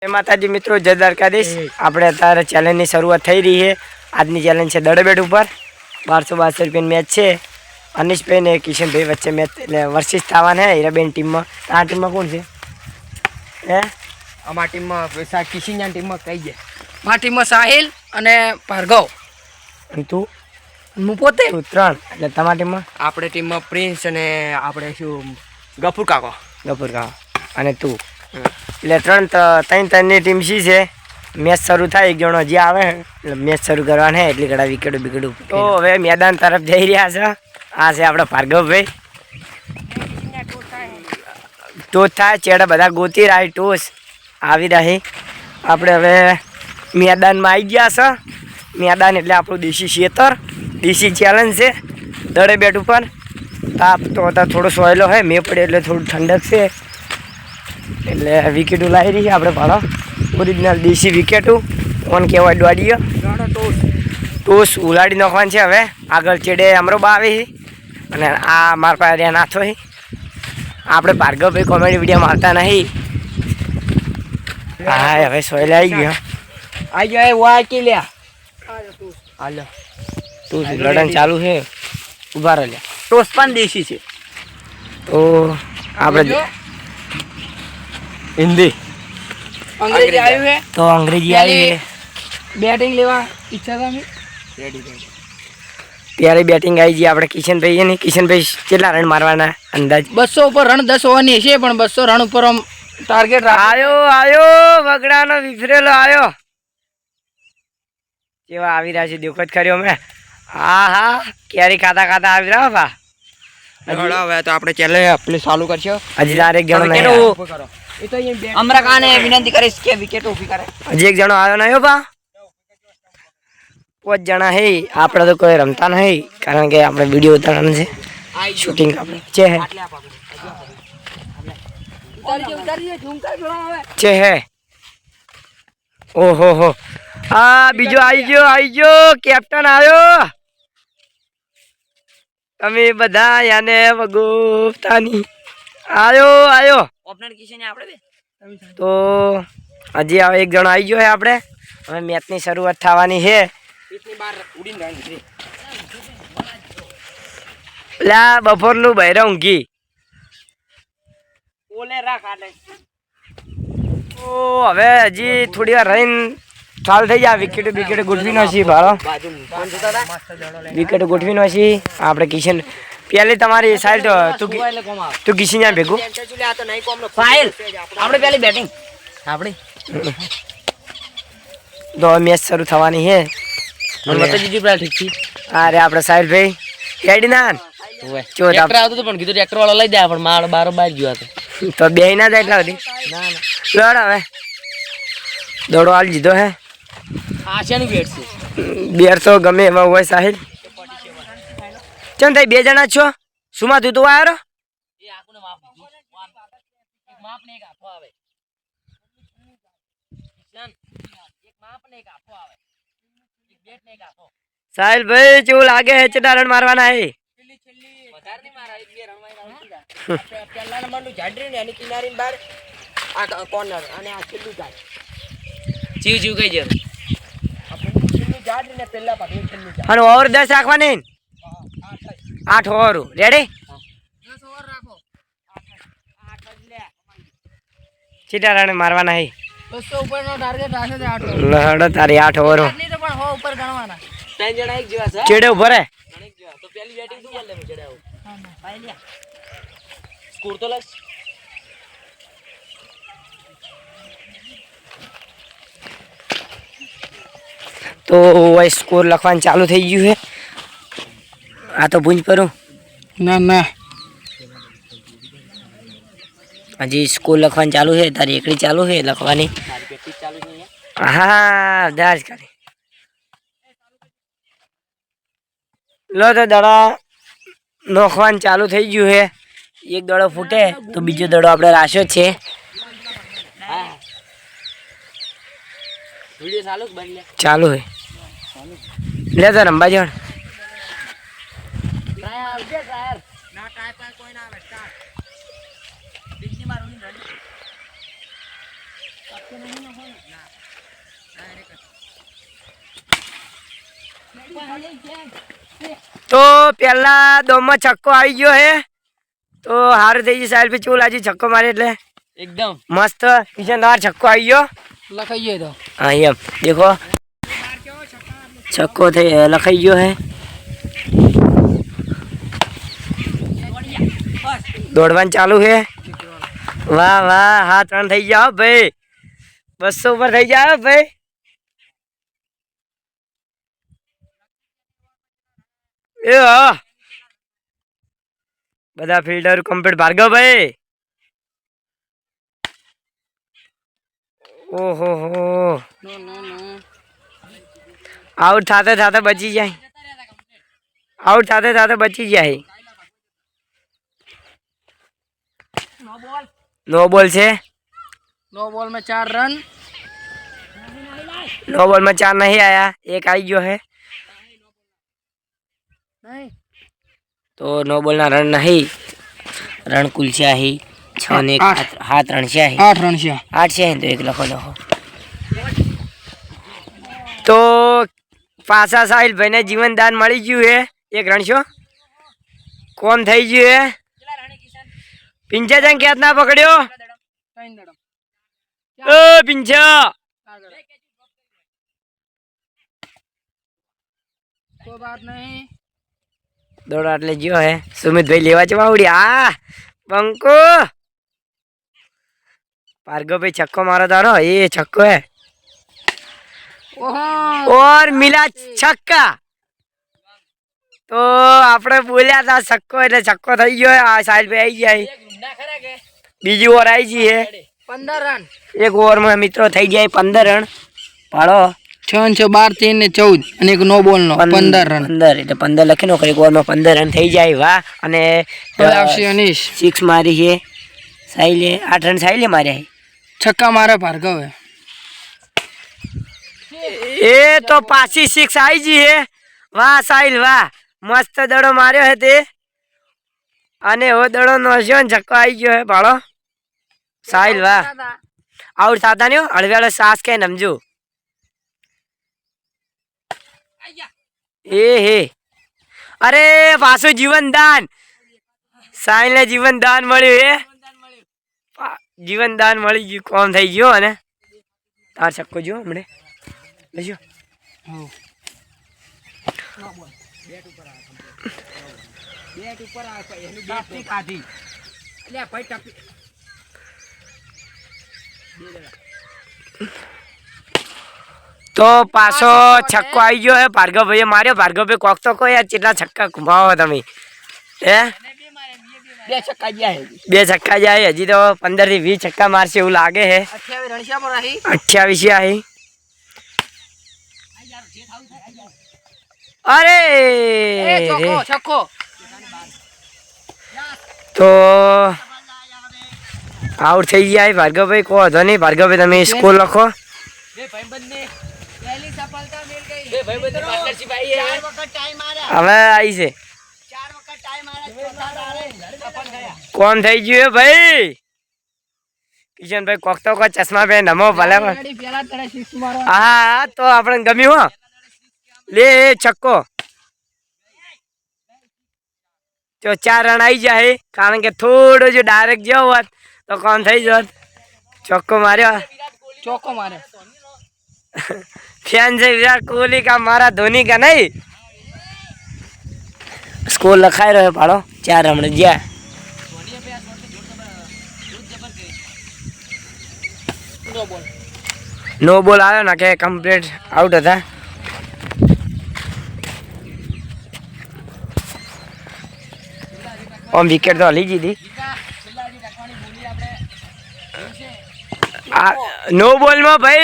जय माताजी मित्रों, जय द्वारकाधीश। આપણે અત્યારે ચેલેન્જની શરૂઆત થઈ રહી છે। આજની ચેલેન્જ છે દડો બેટ ઉપર 1262 રૂપિયાની મેચ છે। અનિશભાઈ ને કિશનભાઈ વચ્ચે મેચ એટલે વર્સિસ થવાના છે હીરાબેન ટીમમાં। આ ટીમમાં કોણ છે? હે અમાર ટીમમાં કિશનની ટીમમાં કઈ છે? મારી ટીમમાં સાહિલ અને ભાર્ગવ અને તું? હું પોતે તું ત્રણ એટલે તમારી ટીમમાં? આપણે ટીમમાં પ્રિન્સ અને આપણે શું ગફુર કાકો અને તું એટલે ત્રણની ટીમ શી છે। મેચ શરૂ થાય એક જણો જે આવે એટલે મેચ શરૂ કરવાની છે। એટલી ઘણા વિકેટો તો હવે મેદાન તરફ જઈ રહ્યા છે। આ છે આપણા ભાર્ગવભાઈ। ટોસ થાય ચેડા બધા ગોતી રહ્યા ટોસ આવી રહી। આપણે હવે મેદાનમાં આવી ગયા છે। મેદાન એટલે આપણું દેશી ખેતર, દેશી ચેલેન્જ છે દડે બેટ ઉપર। તાપ તો અત્યારે થોડો સોયલો હોય, મેં પડે એટલે થોડું ઠંડક છે એટલે વિકેટો લાવી રહી છે આપણે ભાડો ઓરિજિનલ દેશી વિકેટો ઓન કહેવાય દોડીએ ટોસ ઉલાડી નાખવાની છે। હવે આગળ ચેડે અમરોબા આવી અને આ મારા પાસે રહ્યા નાથો છે। આપણે ભાર્ગવભાઈ કોમેડી વિડીયો મારતા નહીં। હા હવે સોયલે આવી ગયો કે લ્યા હાલો ટોસ લડન ચાલુ છે। ઉભા રહો લ્યા। ટોસ પણ દેશી છે તો આપણે हिंदी અંગ્રેજી આવ્યું છે तो अंग्रेजी आई है। બેટિંગ લેવા ઈચ્છા તમે ત્યારે બેટિંગ આવી ગઈ આપણે કિશનભાઈ ને કિશનભાઈ કેટલા રન મારવાના અંદાજ? 200 ઉપર રન 10 હોવાની છે પણ 200 રન ઉપર ટાર્ગેટ આયો વગડાનો વિફરેલો આયો કેવા આવી રહ્યા છે દેખો જ કર્યો મેં। હા કેરી ખાતા ખાતા આવી રહ્યા બા। હવે તો આપણે ચેલેન્જ આપણે ચાલુ કરશો। હજી તાર એક જણો નહીં એ તો અમરાકાને વિનંતી કરીશ કે વિકેટ ઊભી કરે। હજી એક જણો આવ્યો નહીં બા। 5 જણા હે આપણે તો કોઈ રમતા નહીં કારણ કે આપણે વિડીયો ઉતારવાનું છે શૂટિંગ આપણે છે હે। ઓહો હો આ બીજો આવી ગયો કેપ્ટન આવ્યો। તમે બધા યાને વગોફતાની આયો ઓપનર કિશન આપણે તો હજી હવે એક જણો આવી ગયો છે આપણે। હવે મેચની શરૂઆત થવાની છે। લા બપોરનું બૈરા ઊંઘી તો હવે હજી થોડી વાર રહીને ચાલુ થઈ જાય। વિકેટ ગોઠવીનો છે ભાડો વિકેટ ગોઠવીનો છે આપણે કિશન પહેલી તમારી સાઈડ તું કિશન ત્યાં ભેગું આપણે પહેલી બેટિંગ આપણી તો મેચ શરૂ થવાની છે। અરે આપણે સાહિલભાઈ હેડી ના ટ્રેક્ટર આવતું હતું પણ કીધું ટ્રેક્ટર વાળો લઈ જાય પણ મારો બાર ગયો હતો તો બે ના જાય એટલા બધી લડ હવે દડો હાલ દીધો હે। આશાની બેટ છે બેર તો ગમે એમાં હોય સાહિલ। ચમ થઈ બે જણા છો સુમાં તું તો આવ્યો સાહિલ ભાઈ કેવું લાગે છે કેટલા રન મારવાના હે? અને ઓવર 10 રાખવાની 8 ઓવર રેડી કેટલા રન મારવાના હે? 200 ઉપરનો ટાર્ગેટ રાખે છે 8 લહડ તારી 8 ઓવર આટલી તો પણ 100 ઉપર ગણવાના 3 જણા એક જેવા છે ચેડે ઉભો રે તો પહેલી બેટિંગ તું લે ચેડે આવ ભાઈ લે સ્કોર તો લસ તો વોઇસ સ્કોર લખવાનું ચાલુ થઈ ગયું છે। આ તો પૂંજ પરું ના હજી સ્કોર લખવાનું ચાલુ છે। તારી એકડી ચાલુ છે લખવાની? હા દાજ કરી લો તો દડો નોખવાનું ચાલુ થઈ ગયું છે। એક દડો ફૂટે તો બીજો દડો આપણે રાખ્યો છે। ચાલુ છે લે તો રંબા જણ તો પેલા દોમમાં છક્કો આવી ગયો હે તો હારું થઈ ગયું સાહેબ કેવું લાગ્યું છક્કો મારે એટલે એકદમ મસ્ત કિશન તમારો છક્કો આવી ગયો લખાઈએ તો हाँ ये देखो छक्को थे लखाई गयो है दौड़वान चालू है वाह वाह हाथ रन થઈ જાઓ ભાઈ 200 ઉપર થઈ જાઓ ભાઈ એ હા બધા ફિલ્ડર કમ્પ્લીટ ભાર્ગવ ભાઈ ઓહો હો નો નો નો આઉટ થાતે થાતે બચી જાય આઉટ થાતે થાતે બચી જાય नो बॉल से नो बॉल में 4 रन नो बॉल में 4 नहीं आया एक आई गयो है नहीं तो नो बॉल ना रन नहीं रन कुल से आई 6 ने हाथ रन से आई 8 रन છે 8 से तो एक लखो लखो तो पासा साहिल भाई ने जीवन दान मળી ગયું है एक रन शो કોમ થઈ ગયું है पिंचा जंग कितना पकड़ियो ओ पिंचा कोई बात नहीं दौड़ा એટલે ગયો હે સુમિત ભાઈ લેવા જવા ઉડી આ બંકો भार्गव भाई छक्को मारा दारो ये छक्को है ओहो और मिला छक्का तो આપણે બોલ્યા હતા છક્કો એટલે છક્કો થઈ ગયો આ સાઈડ पे આવી જાય બીજી ઓવર આવી ગઈ હે 15 રન એક ઓવરમાં મિત્રો થઈ જાય 15 રન પાડો 6 છે 12 3 ને 14 અને એક નો બોલ નો 15 રન 15 એટલે 15 લખી નો એક ઓવરમાં 15 રન થઈ જાય વાહ અને હવે આવશે અનીશ 6 મારી છે સાઈલે 8 રન સાઈલે માર્યા છક્કા મારે ભાર્ગવ એ તો પાછી 6 આવી ગઈ હે વાહ સાહિલ વાહ મસ્ત દડો માર્યો હે તે અને ઓ દડો નોસ્યો ને છક્કો આવી ગયો હે ભાળો સાહિલ વાહ આઉટ થતા નહીં હળવેળો સાસ કે નમજો એ હે અરે પાછું જીવનદાન સાહિલ ને જીવનદાન મળ્યું હે જીવનદાન મળી ગયું કોમ થઈ ગયો અને તાર છક્કો જો હમણે લેજો બેટ ઉપર આ એની બેટ કાઢી લે ભાઈ ટપી તો પાછો છક્કો આવી ગયો હે ભાર્ગવ ભાઈએ માર્યો ભાર્ગવ ભાઈ કોક તો કોઈ યાર કેટલા છક્કા ઘુમાવો તમે હે બે છક્કા ગયા હે 2 છક્કા જાય હજી તો 15 થી 20 છક્કા મારશે એવું લાગે હે 28 રણશા પર રહી 28 આવી અરે એ છક્કો છક્કો તો આઉટ થઈ ગયા ભાર્ગવ ભાઈ કહો તો નહીં ભાર્ગવ ભાઈ તમે સ્કોર લખો બે ભાઈબંધને પહેલી સફળતા મિલ ગઈ બે ભાઈબંધની પાર્ટનરશિપ આવી હે 4 વખત ટાઈમ માર્યા હવે આવી છે 4 વખત ટાઈમ માર્યા સફળ ગયા કોણ થઈ ગયું હે ભાઈ કિશનભાઈ કોક તો કોઈ ચશ્મા પહેર નમો ભલે રેડી પહેલા તને 6 મારો હા તો આપણે ગમ્યું હો લે છક્કો તો 4 રન આવી જાય કારણ કે થોડો જો ડાયરેક્ટ ગયો હોત તો કોણ થઈ જોત ચોક્કો માર્યો ચોકો મારે फैन से विराट कोहली का मारा धोनी का नहीं स्कोर लखाई रहे पाड़ो 4 रन गया नो बॉल आयो ना के कंप्लीट आउट था और विकेट तो हली जी थी नो बॉल में भाई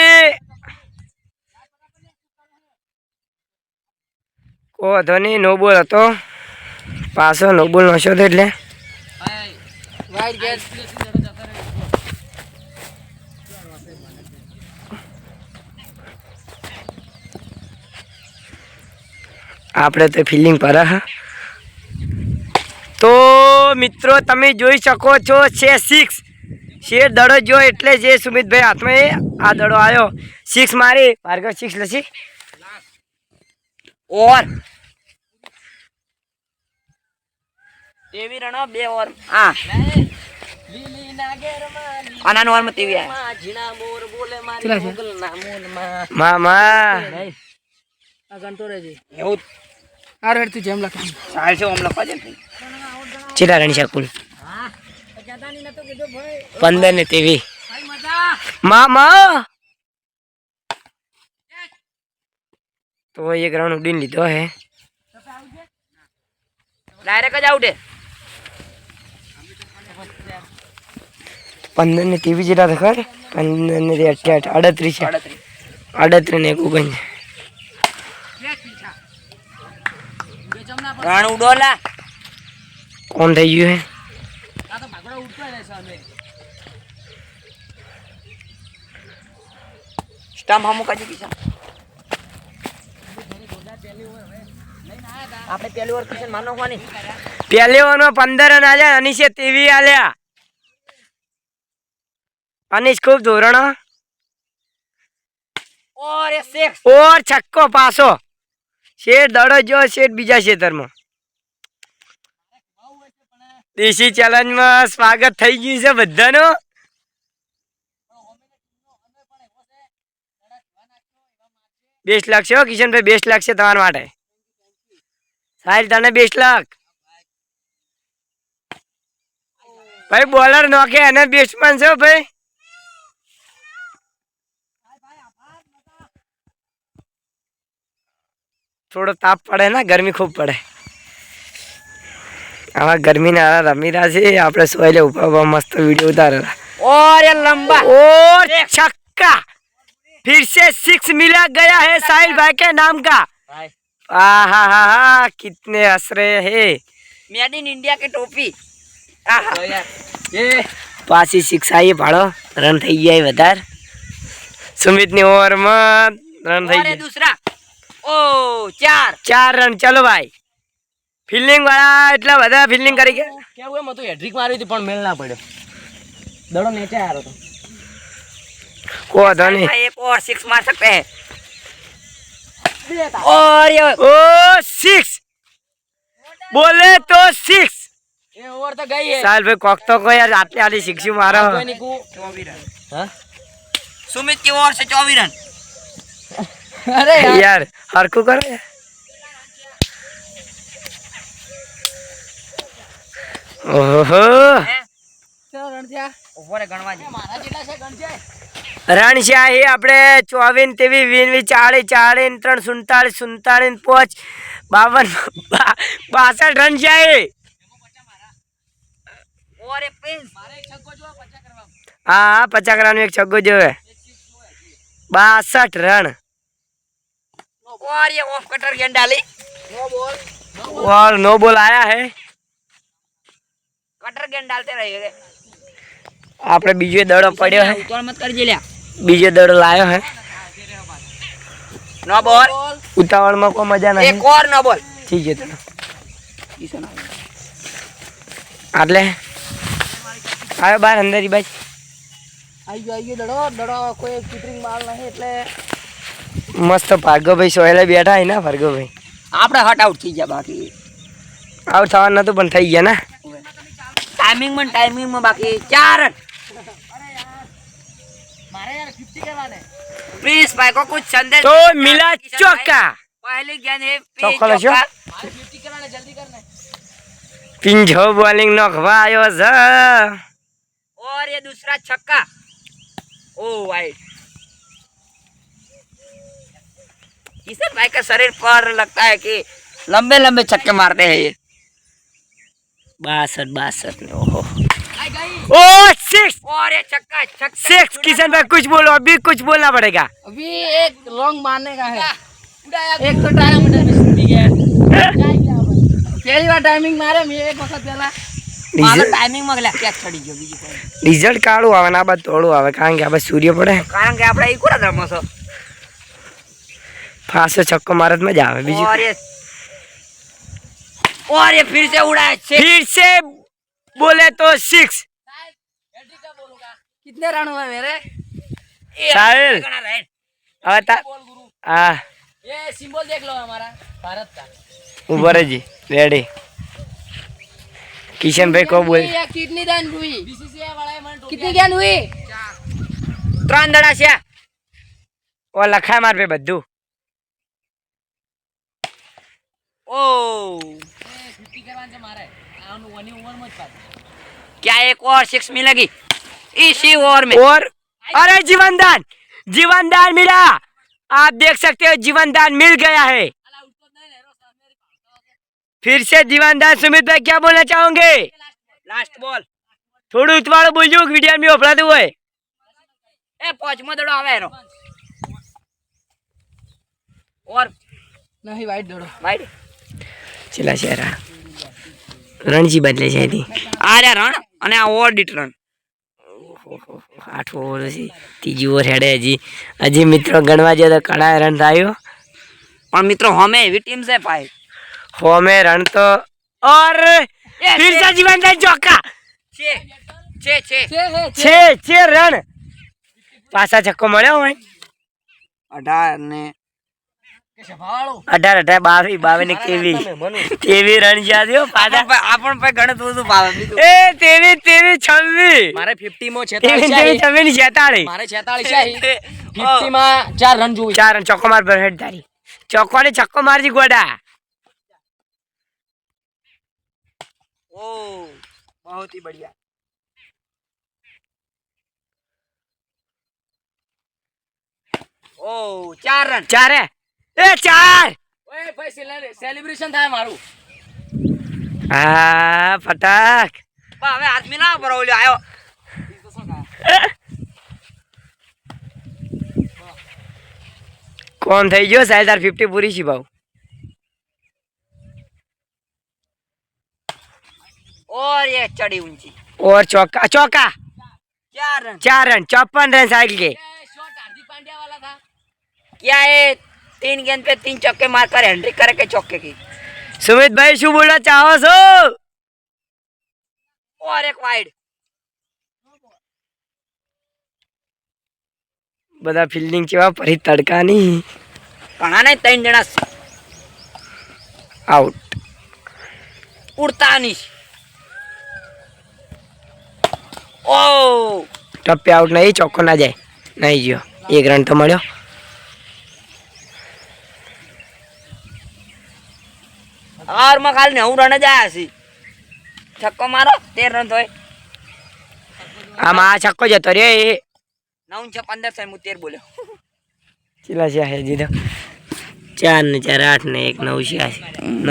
को धोनी नो बॉल હતો પાછો નો બોલ નશો તો એટલે વાઇડ ગેટ આપણે તો ફિલિંગ પર હા તો મિત્રો તમે જોઈ શકો છો છે 6 શેર દડો જો એટલે જે સુમિતભાઈ હાથમાં એ આ દડો આવ્યો 6 મારી ભાર્ગવ 6 લસી ઓવર તેવી રણો 2 ઓવર હા આનાનો ઓવરમાં તેવી મામા આ ગણતો રહેજે એવું હાર હેડ તું જેમ લખ ચાલશે ઓમ લખવા દે ચેલા રણી શકુલ 15 ને 23 મામા તો એક રણ ઉડીને લીધો હે ડાયરેક્ટ જ આઉટ 15 ને 23 જેટલા તો ખર 15 ને 38 38 છે 38 ને 19 રણ ઉડોલા કોણ થઈ ગયું હે સ્ટમ્પ હમું કાજી કિશન આપણે પહેલી વાર કિશન માનો કોની પહેલી ઓવરમાં 15 રન આલ્યા અનીશે 23 આલ્યા અનીશ ખૂબ ધોરણ ઓર એ 6 ઓર છક્કો પાસો શેઠ દડો જો શેઠ બીજા ખેતરમાં દેશી ચેલેન્જમાં સ્વાગત થઈ ગયું છે બધાનું બેસ્ટ લાગશે હો કિશનભાઈ બેસ્ટ લાગશે તમારા માટે સાહેબ તને બેસ્ટ લાગ ભાઈ બોલર નોખે એને બેસ્ટમેન છે ભાઈ થોડો તાપ પડે ને ગરમી ખૂબ પડે આવા ગરમી ના રમી રહ્યા છે આપણે સોયલે ઉપર મસ્ત वीडियो उतारेला और ये लंबा और छक्का फिर से 6 मिला गया है साहिल भाई के नाम का आहा कितने हंस रहे हैं मेड इन इंडिया की टोपी आहा એ પાછી 6 આવી ભાડો રન થઈ ગયા વધાર સુમિતની ઓવરમાં રન થઈ और ये ગયા दूसरा ओ 4 4 રન ચલો ભાઈ ફિલ્ડિંગ વાળા એટલા બધા ફિલ્ડિંગ કરી ગયા કેવું એમ હતું હેડ્રિક મારી હતી પણ મેળ ના પડ્યો દડો નીચે આવ્યો હતો કો ધોની एक और 6 मार सकते हैं और ये ओ 6 बोले तो 6 એ ઓવર તો ગઈ હે साल भाई कोक तो को यार आते आली 6 मारो કોઈ નીકુ 24 रन હા सुमित की ओर से 24 रन અરે યાર यार हरकू करो यार ओहो ચાલો રણ થયા ऊपर गणवा जी મારા જેટલા છે ગણ છે રણશાહી આપણે 24 તેવી 20 40 40 3 47 47 5 52 રણશાહી और एक प्रिंस મારે એક છક્કો જો 50 કરવા हाँ 50 रन एक छक्को जो है 62 रन और ये ऑफ कटर गेंद डाली નો બોલ और नो बॉल आया है कटर गेंद डालते रहिए આપણે બીજો દડો પડ્યો है उतार मत कर लिया બીજો દડો લાયો है नो बॉल ઉતાવળમાં કોઈ મજા નહીં एक और नो बॉल ठीक है ચલો આટલે આવ્યો બાર અંદર ઈ બાજ આવી ગયો દડો દડો કોઈ કીપરિંગ માલ નહીં એટલે મસ્ત ભાર્ગવભાઈ સોહેલે બેઠા હે ને ભાર્ગવભાઈ આપણે હટ આઉટ થઈ ગયા બાકી આઉટ થવાનું નતું પણ થઈ ગયા ને टाइमिंग में बाकी 4 रन મારે યાર 50 કરવાને प्रिंस भाई को कुछ संदेश તો મિલા ચોક્કા पहली गेंद है चौका लगा? મારે 50 કરવાને જલ્દી કરને પિંજો બોલિંग નોખવા આવ્યો છે और ये दूसरा छक्का ओ वाइड किशन भाई का शरीर पर लगता है कि लंबे लंबे छक्के मारते हैं ये 62 ने ओहो આઈ ગઈ ओ 6 और ये छक्का छक्का 6 किशन भाई कुछ बोलो अभी कुछ बोलना पड़ेगा अभी एक लॉन्ग मारने का है एक तो टाइम ठीक है पहली बार टाइमिंग मारे मैं एक वक्त पहला मारो टाइमिंग में गया क्या छड़ी गयो બીજું કોઈ રિઝલ્ટ કાળું આવે ને આ બાદ તોડું આવે કારણ કે આ બાદ સૂર્ય પડે કારણ કે આપણે ઈ કોરા રમો છો ફાસો છક્કો મારે તો મજા આવે બીજું और ये फिर से उड़ा है छह। फिर से बोले तो 6 हेड्रिक का बोलूंगा कितने रन हुए मेरे? साहिल घना रहे। હવે તા बोल गुरु। હા ये सिंबल देख लो हमारा भारत का। ઉભો રહેજી રેડી કિશનભાઈ કો બોલ या कितनी रन हुई? बीसीसीआई वाला है मन कितनी गेंद हुई? 3 દડા છે। ઓ લખાય માર પે બધું ओ 50 करवान से मारा है। आनु वनी उम्र मत पास। क्या एक और 6 मिलेगी इसी ओवर में? और अरे जीवन दान मिला आप देख सकते हो जीवन दान मिल गया है अला उसको नहीं है रोसा मेरे फिर से जीवन दान सुमित भाई क्या बोलना चाहोगे लास्ट बॉल થોડું ઉતવાળું બોલજો વિડિયો में ઓફળાતું હોય ए 5મો દડો આવે એનો और नहीं वाइट दौड़ो। वाइड ચલા શેરા રણજી બદલે છે તી आ रे रण અને આ ઓડિટ રન 8 ઓવર છે ત્રીજી ઓવર હેડે હજી મિત્રો ગણવા જાય તો કડા રન થયો પણ મિત્રો હમે એવી ટીમ છે ભાઈ હોમે રન તો और फिर से जीवन दान चौका છે છે છે छे रन पासा छक्को મળ્યો હોય 18 ने 18 22 ને કેવી રન જ્યાં પાછા આપણ ભાઈ ગણત બધું પાવે બીજું એ 23 26 मारे 50 में 23 46 मारे 46 है। 50 में 4 रन जुई। 4 रन चौको मार पर हेड धारी चौको ने छक्को मारजी गोडा ओ बहुत ही बढ़िया ओ 4 रन 4 है ए 4 ओए भाई सेलिब्रेशन था मारू। आ फटाक હવે હાથ મિલાવ પર ઓલ્યો આયો કોણ થઈ ગયો સાહેદાર 50 પૂરી છે ભાવ और ये चढ़ी ऊंची और चौका 4 रन 4 रन 54 रन साइड के शॉट हार्दिक पांड्या वाला था। क्या है 3 गेंद पे 3 चौके मारकर हैट्रिक करे के चौके की सुमित भाई શું બોલવા ચાહો છો और एक वाइड બધા ફિલ્ડિંગ જેવા ફરી તડકાની ઘણા ને 3 જણા આઉટ ઉડતા નહીં ओ ટપ્પે આઉટ નહીં ચોક્કો ના જાય નહીં ગયો 1 રન તો મળ્યો और में खाली 9 रन जाया सी छक्को मारो 13 रन थोय આમાં આ છક્કો જતો રે 9 6 15 से मु 13 बोल्यो ચેલા છે હે જીધો 4 ને 4 8 ને 1 9 છે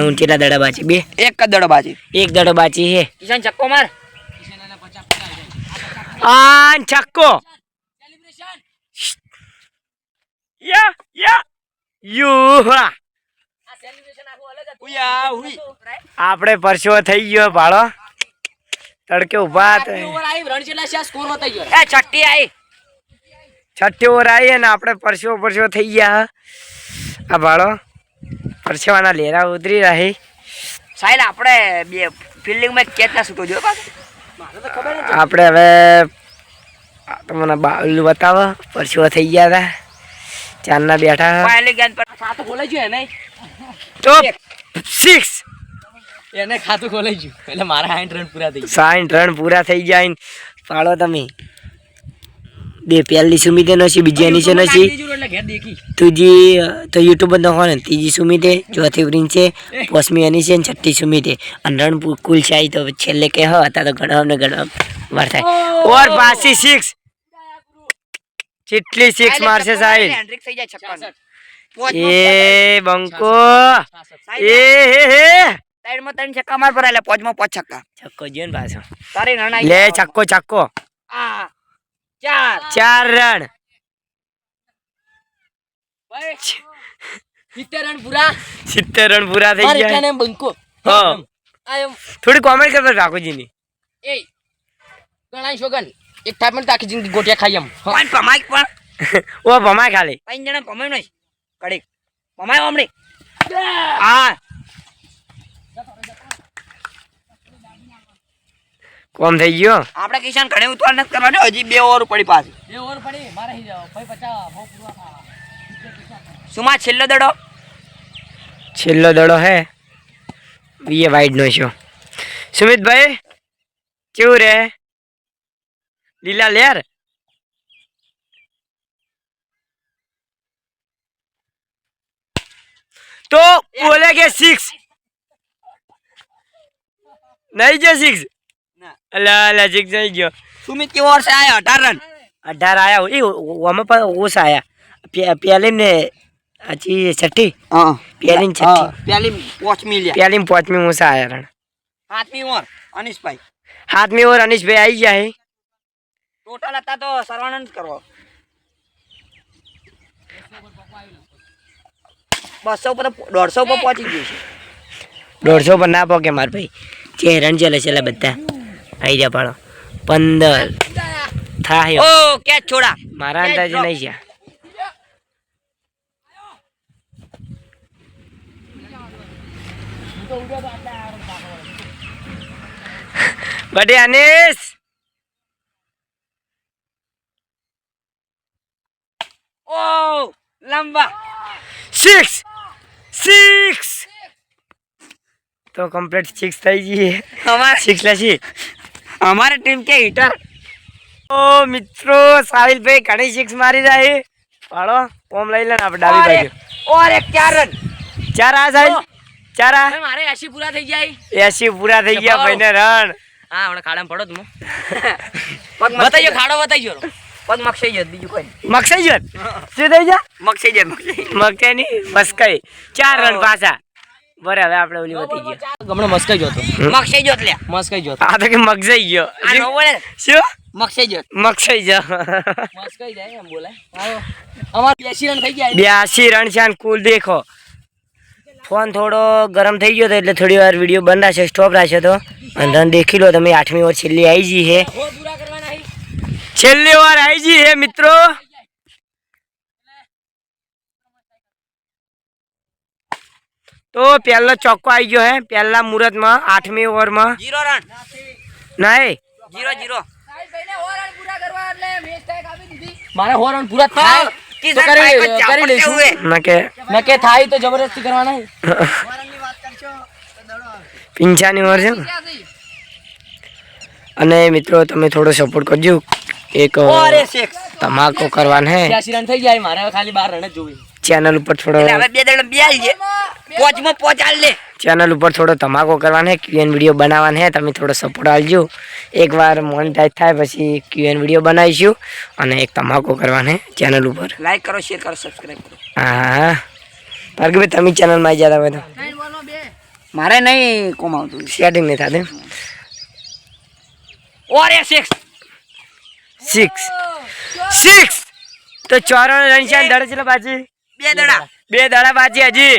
9 ચેલા દડા બાચી બે एक का दड़ो बाजी એક દડો બાચી છે किशन छक्को मार આન છક્કો सेलिब्रेशन યા યુ आ सेलिब्रेशन आखो अलग है। उया हुई આપણે પરસેવો થઈ ગયો ભાળો તડકે ઉભા હતા ओवर आई रन चला से स्कोर बताई गयो। ए छट्टी आई છઠ્ઠી ઓવર આવી અને આપણે પરસેવો થઈ ગયા આ ભાળો પરસેવાના લેરા ઉતરી રહી સાહેલ આપણે બે ફિલ્ડિંગ માં કેચ ના છૂટો જો પાછો मारे तो खबर नहीं। આપણે હવે આ તો મને બાવલું બતાવો પરસેવો થઈ ગયા હતા ચારના બેઠા पहली गेंद पर खातु खोलाई जो है नहीं તો 6 એને ખાતું ખોલાઈ ગયું એટલે મારા 60 રન પૂરા થઈ 60 રન પૂરા થઈ જાય પાડો તમે બે પહેલી સુમિતે નથી બીજી એની છે નથી એટલે ઘેર દેખી ત્રીજી તો યુટ્યુબ પર હોય ને ત્રીજી સુમિતે ચોથી પ્રિન્સે પોસમી એની છે ને છઠ્ઠી સુમિતે અને રન કુલ છે તો છેલ્લે કે હતા તો ગણવા વાર થાય ઓર પાછી 6 કેટલી 6 મારશે સાહિલ હેન્ડ્રિક થઈ જાય છક્કા એ બંકો એ હે સાઈડ માં 3 છક્કા માર પર એટલે પોચમાં 5 છક્કા છક્કો જીન પાછો તારી રન લે છક્કો આ 4 4 રન ભાઈ 70 રન પૂરા 70 રન પૂરા થઈ મારે ગયા કને બંકો હા આઈ એમ થોડી કોમેન્ટ કરજો ઠાકોરજીની એ ગણાઈ શોગન એક ટાઈમ માં આખી જિંદગી ગોટિયા ખાઈ એમ પણ પમાઈ પણ ઓ ભમાય ખાલી 5 જણા પમાઈ નહીં કડી પમાઈ ઓમડી આ કોમ થઈ ગયો. આપણે કિશન ઘણી ઉતવાર નથી કરવાનો, હજી 2 ઓવર પડી પાછી. બે ઓવર પડી મારે હી જાવ ભાઈ 50 બહુ પૂરા થા. સુમા છેલ્લો દડો. છેલ્લો દડો હે વીએ વાઈડ નો છો. સુમિતભાઈ કેવું રે લીલા લેર? તો બોલે કે 6 નહીં જો 6. ના. અલા અલા 6 નહીં ગયો. સુમિત કેવો વર્ષે આયા 18 રન. 18 આયા એ ઓમાં પણ ઓછા આયા. પહેલી ને હજી છઠ્ઠી હા પહેલી ને છઠ્ઠી પેલી 5 મિલિયન. પહેલી ને પાંચમી ઓછા આયા રણ. 7મી ઓવર અનિશભાઈ. 7મી ઓવર અનિશભાઈ આવી ગયા હે. ટોટલ હતા તો સર્વાનંદ કરવો 200 પર 150 પર પહોંચી ગયું છે. 150 પર ના પોકે માર ભાઈ. જે રણ ચલે છે બધા આવી જા પાડો 15 થાય. ઓ કેચ છોડા. મારા અંદાજે નહીં છે. બડે અનિશ ઓ લંબા 6 તો કમ્પ્લીટ 6 થઈ ગઈ. અમારે 6 લસી. અમારી ટીમ કે હિટર. ઓ મિત્રો સાહિલભાઈ ઘણી 6 મારી જાય પાડો. ઓમ લઈ લે ને આપણે ડાબી બાજુ. ઓર એક 4 રન. 4 આ સાહિલ 4 આ. ભાઈ મારે 80 પૂરા થઈ જાય. 80 પૂરા થઈ ગયા ભાઈને રણ. હા હમણાં ખાડામાં પડો તું પગ બતાઈજો ખાડો બતાઈજો પગ મક્ષઈ જત બીજું કોઈ નહીં. મકસાઈ જત શું થઈ જા મક્ષઈ જત મકસાઈ ની મસ્કાઈ 4 રન પાછા. બરે હવે આપણે ઓલી વધી ગયો. હમણાં મસ્કાઈ જોતો મક્ષઈ જત લે. મસ્કાઈ જોતો આ તો કે મગજાઈ ગયો. આ નો બોલે શું મક્ષઈ જત. મકસાઈ જા. મસ્કાઈ જાય એમ બોલાય હાલો અમાર 80 રન થઈ ગયા 82 રન છે અને કુલ દેખો. ફોન થોડો ગરમ થઈ ગયો તો એટલે થોડી વાર વિડીયો બંધ રાખશે, સ્ટોપ રાખશે તો. અને રન દેખી લો તમે. 8મી ઓવર છેલ્લી આવી ગઈ છે. બહુ પૂરા કરવાના હી. છેલ્લી ઓવર આવી ગઈ છે મિત્રો. તો પહેલો ચોક્કો આવી ગયો હે પહેલા મુહૂર્તમાં 8મી ઓવરમાં. 0 રન. નહીં 0-0. મારે 100 રન પૂરા થાય કિશન તો કરી ભાઈ કરી ચાપડ લઈશું. કેવું હે? ના કે મેં કે થાય તો જબરદસ્તી કરવાના હી. 55 ઓવર છે ને. અને મિત્રો તમે થોડો સપોર્ટ કરજો. એક ઓર એ 6. ધમાકો કરવાનો હે 80 રન થઈ જાય મારે હવે ખાલી 12 રન જ જોવી. ચેનલ ઉપર થોડો એટલે હવે 2 દડ 2 આલ જે. પોચમાં પોચ આલ લે. ચેનલ ઉપર થોડો ધમાકો કરવાનો હે. ક્યુએન વિડીયો બનાવવાનો હે. તમે થોડો સપોર્ટ આપજો. એકવાર મોનેટાઈઝ થાય પછી ક્યુએન વિડીયો બનાવીશું અને એક ધમાકો કરવાનો હે ચેનલ ઉપર. લાઈક કરો, શેર કરો, સબસ્ક્રાઇબ કરો. હા ભાર્ગવભાઈ તમે ચેનલમાં આવી જતા હોય તો મારે નહીં કોમાવતું. સેટિંગ નહીં થતું. ઓર એ 6. 6 તો 4 રન છે. દડા ચલા બાજી 2 દડા. 2 દડા બાજી હજી.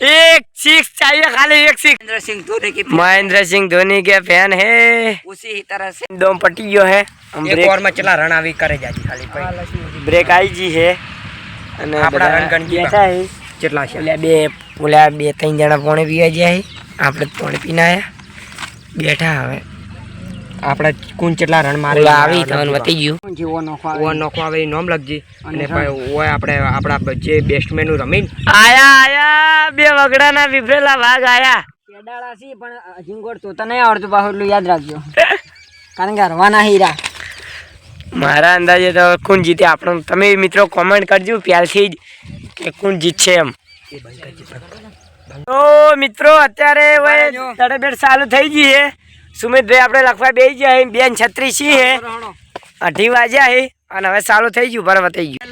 एक 6 चाहिए खाली. एक 6. महेंद्र सिंह धोनी की महेंद्र सिंह धोनी के फैन है. उसी ही तरह से दम पट्टी जो है हम एक ब्रेक ओवर में चला रन આવી કરે જાજી ખાલી ब्रेक आई जी है અને આપણા બધા રન ગણકી બેઠા હે. કેટલા છે? ઓલા બે ત્રણ જણા પાણી પીવા ગયા હે. આપણે પાણી પીને આયા બેઠા હવે. આપણે કુન કેટલા રન મારે ઓલા આવી તમને વધી ગયું. જીવો નોખો આવે ઈ નામ લખજી અને ભાઈ ઓય આપણે આપણા જે બેસ્ટમેન નું રમીન આયા બે વગડાના વિભરેલા વાઘ આયા. કેડાળા સી પણ ઝીંગોડ તો તને આવડતું પાછું એટલું યાદ રાખજો કારણ કે હરવાના હીરા. મારા અંદાજે તો કોણ જીતે આપણો તમે મિત્રો કોમેન્ટ કરજો પહેલથી જ કે કોણ જીતશે એમ. તો મિત્રો અત્યારે તડબેડ ચાલુ થઈ ગઈ છે. સુમિતભાઈ આપણે લખવા બેસી ગયા છે. 2:36 છે. 2:30 વાગ્યા છે અને હવે ચાલુ થઈ ગયું બરાબર થઈ ગયું.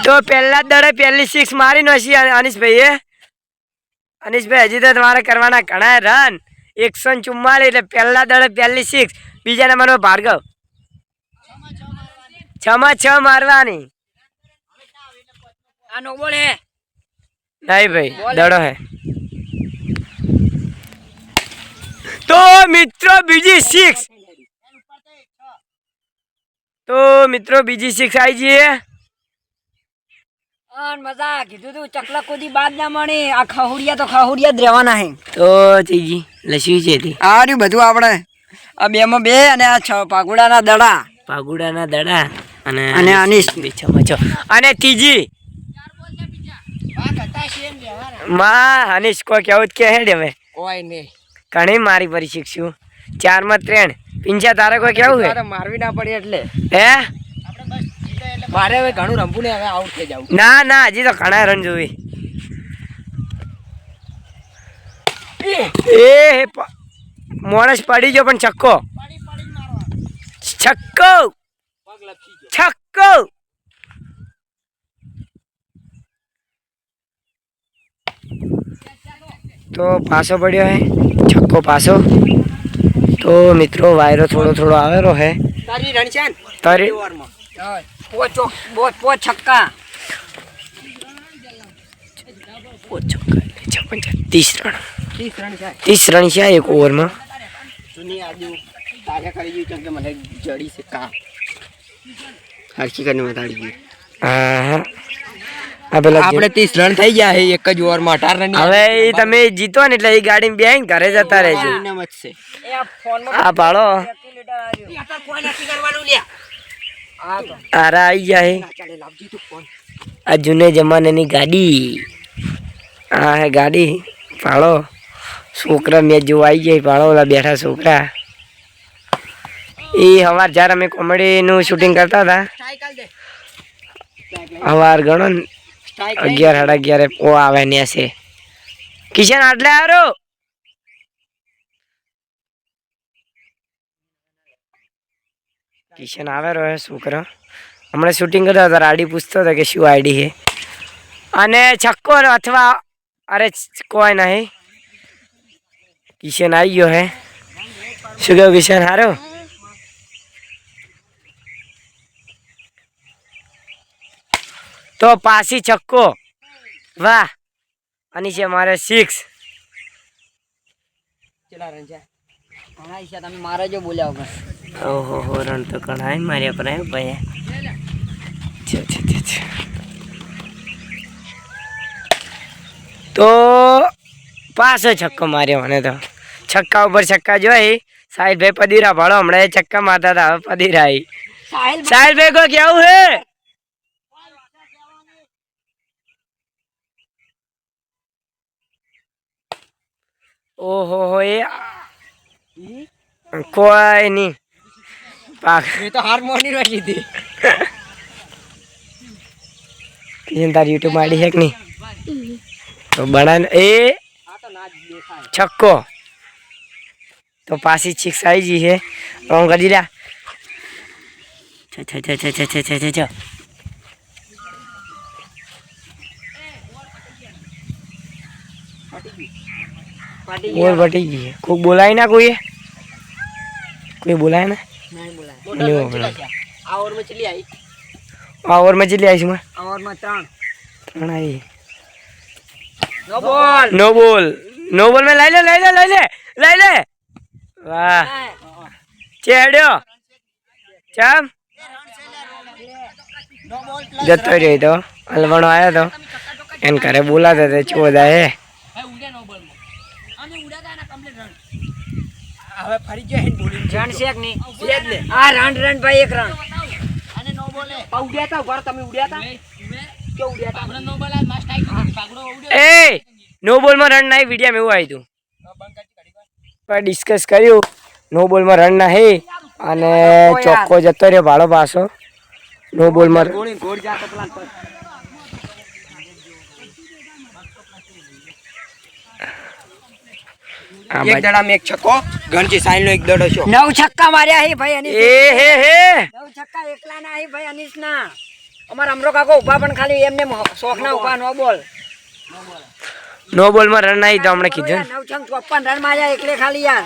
તો પહેલા જ દડે પહેલી 6 મારી નો છે અનિશભાઈએ. અનિશભાઈ હજી તો તમારે કરવાના ઘણા રન 144 એટલે પહેલા દડે પહેલી 6. બીજા નંબરમાં ભાર્ગવ 6 મારવાની. આ નો બોલ હે નહીં ભાઈ દડો હે. તો મિત્રો બીજી 6. તો મિત્રો બીજી 6 આવી જઈએ. મજા કીધું તું ચકલા કોદી બાદ ના મળે. આ ખહુડિયા તો ખહુડિયા જ રહેવાના હે. તો જીજી લસી છે તી આ રહ્યું બધું આપણે આ બે માં બે અને આ છ પાઘુડાના દડા. પાગુડાના દડા અને અને અનીસ. મચો અને ત્રીજી માં અનીસ કોઈ કેવું જ કે હેડ હવે કોઈ નહીં. ઘણી મારી પરી શીખશું 4 માં 3 પિંચા તારે કોઈ કેવું છે તારે મારવી ના પડી એટલે હે મારે હવે ઘણું રમવું ને હવે આઉટ થઈ જાવ. ના ના હજી તો ઘણા રન જોવી એ માણસ પડી ગયો પણ છક્કો છક્કો છક્કો તો પાસો પડ્યો હે છક્કો પાસો તો મિત્રો વાયરો થોડો થોડો આવેલો હે તારી રણછાન તારી પોચ છક્કા. 30 રન 30 રન છે. 30 રન છે એક ઓવરમાં જૂની આજુ તારે કરી ગયું કેમ કે મને જડી છે કા હરકી કરીને બતાડી ગયું. હા આ પેલા આપણે 30 રન થઈ ગયા છે એક જ ઓવરમાં 18 રન. હવે ઈ તમે જીતો ને એટલે એ ગાડી બેહીને ઘરે જતા રહેજો ઇનામત છે. આ ભાડો આરા આવી જાય આ જૂને જમાનાની ગાડી આ હે ગાડી ભાડો છોકરા મેચ જોવા આવી જાય ભાડો ઓલા બેઠા છોકરા એ સવાર જ્યારે અમે કોમેડીનું શૂટિંગ કરતા હતા સવાર ગણો ને 11 સાડા 11 ઓ આવે ને છે કિશન આટલે હારો કિશન આવે રહ્યો છોકરો હમણાં શૂટિંગ કરતા હતા આઈડી પૂછતો હતો કે શું આઈડી છે અને છક્કો અથવા અરે કોઈ નહીં કિશન આવી ગયો હે શું કહ્યું કિશન હારો તો પાસી છક્કો વાહ અને છે મારે 6 કેટલા રન છે? ઘણા છે તમે મારે જો બોલ્યા વગર. ઓહો હો રન તો ઘણા માર્યા પર ભાઈ તો પાછો છક્કો માર્યો મને તો છક્કા ઉપર છક્કા જોઈ સાહિલભાઈ પદીરા ભાડો હમણાં એ છક્કા મારતા હતા હવે પદીરા સાહિલભાઈ કો કેવું હે ઓહો હો એ કોઈ નહીં પાક એ તો હાર્મોની રહી લીધી. કિશન તારી યુટ્યુબ આઈડી છે કે નહીં તો બનાને એ આ તો ના જ દેખાય. છક્કો તો પાછી 6 આવી ગઈ છે રોંગ કરી લ્યા છ ઓર બટી ગઈ છે કોઈ બોલાય ના કોઈ બોલાય ના નહીં બોલાય. નહીં બોલાય. આ ઓવરમાં ચલી આવી. આ ઓવરમાં જેટલી આવીશ માં ઓવરમાં 3 3 આવી નો બોલ. નો બોલ में લઈ લે વાહ ચેડ્યો ચમ જતો રહ્યો તો હલવાણો આવ્યો તો એને ઘરે બોલાતા હતા ચોદા હે હવે ફરી જાય બોલિંગ રન છે કે નહીં? છે જ ને. આ રન ભાઈ 1 રન. ઉડ્યા તા ઘર તમે ઉડ્યા તા કે ઉડ્યા તા એ નો બોલમાં રન ના વિડીયો એવું આવ્યું પણ ડિસ્કસ કર્યું નો બોલમાં રન ના હે અને ચોખ્ખો જતો રહ્યો ભાડો પાછો નો બોલમાં ગોળી ગોળ જાતો પેલા પર. આ એક દડામાં એક છક્કો ગણજી સાઈન નો એક દડો છો. 9 છક્કા માર્યા હે ભાઈ અનીસ. એ હે 9 છક્કા એકલા ના હે ભાઈ અનીસ ના. અમારા અમરો કાકો ઉભા પણ ખાલી એમને શોખ ના ઉભા નો બોલ. નો બોલમાં રન આવી તો હમણે કીધું 954 રન માર્યા એકલે ખાલી યાર.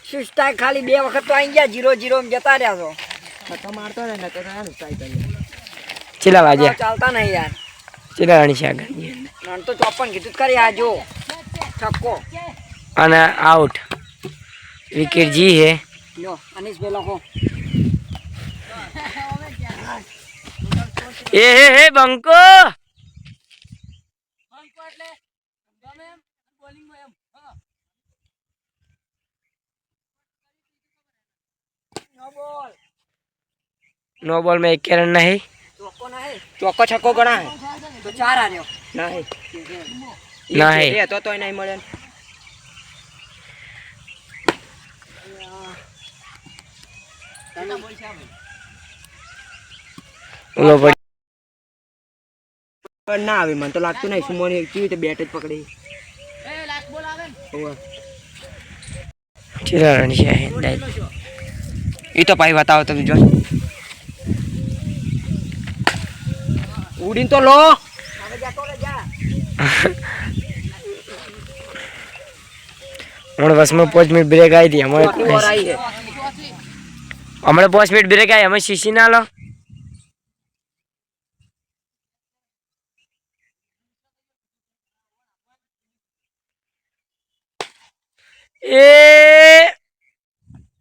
સુસ્તા ખાલી 2 વખત તો આવી ગયા 0-0 માં જતા રહ્યા છો. છક્કો મારતો ને તો એનું સ્ટ્રાઈક કરી. ચેલા વાજ્યા ચાલતા નહીં યાર. ચેલા રન છે આગળ રન તો 54 કીધું જ કરી આ જો છક્કો. અને આઉટ વિકેટ જી હે લો અનીસ ભાઈ લખો. એ હે બંકો नो बॉल में 1 रन नहीं ચોક્કો છક્કો ગણા તો 4 આર્યો नहीं તો નહીં મળે बोलो भाई ના આવે મને તો લાગતું નહીં સુમોની કેવી રીતે બેટ જ પકડી कितना रन किया है डायल એ તો ભાઈ બતાવો તમે જો ઉડીને તો લો हमारे बस में 5 मिनट ब्रेक आई थी हमारे हमारे 5 मिनट ब्रेक आई हमें शीशी ना लो ए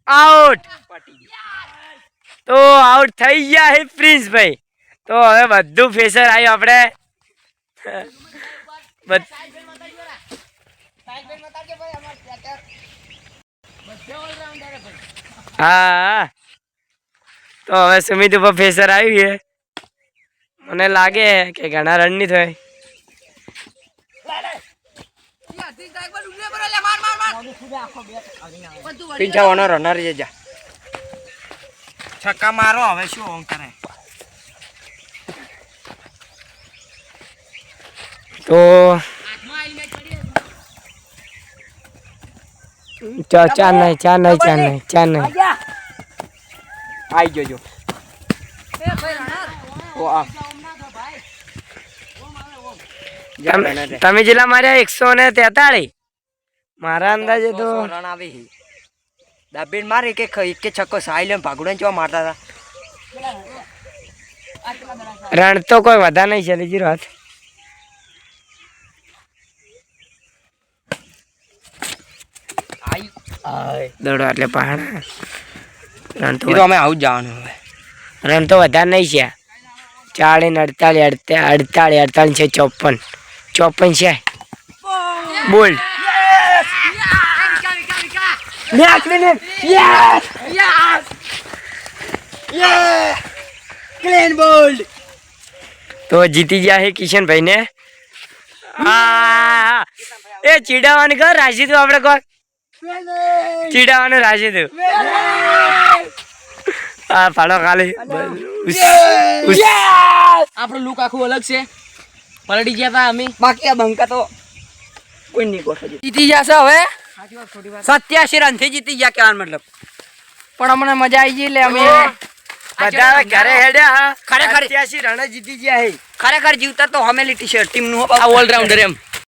आउट तो आउट થઈ ગયા હે પ્રિન્સ ભાઈ તો હવે બધું ફેસર આવ્યું આપણે હા તો હવે સુમિત ઉપર ફેસર આવ્યું છે મને લાગે કે ઘણા રન નહીં થાય પિંચાવાનો રનર જા છક્કા મારો હવે શું ઓમ કરે તો ચાર નહીં આઈ જોજો તમે જેટલા માર્યા 143 મારા અંદાજે તો રન આવી દાબીન મારી કે છક્કો સાઈલેમ ભાગુડન ચવા મારતા હતા રન તો કોઈ વધા નહીં છે જીરો હાથ દડો એટલે પહાડ રન તો અમે આવું જ જવાનું હવે રન તો વધારે નહીં છે 40 48 છે 54 છે બોલ્ડ ક્લીન બોલ્ડ તો જીતી ગયા છે કિશન ભાઈ ને એ ચીડાવાનું કર રાજી તું આપણે કોણ ચીડાવાનું રાજી તું હા ફાળો ખાલી આપણું લુક આખું અલગ છે પલટી ગયા હતા અમે બાકી આ બંકા તો કોઈ નહીં ગોઠવે જીતી જશે હવે 87 રન થી જીતી ગયા કહેવાનો મતલબ પણ અમને મજા આવી ગઈ એટલે અમે બધા ઘરે હેડ્યા ખરેખર 87 રન જીતી ગયા હે ખરેખર જીવતા તો હમેલી ટી-શર્ટ ટીમ નું આ ઓલરાઉન્ડર એમ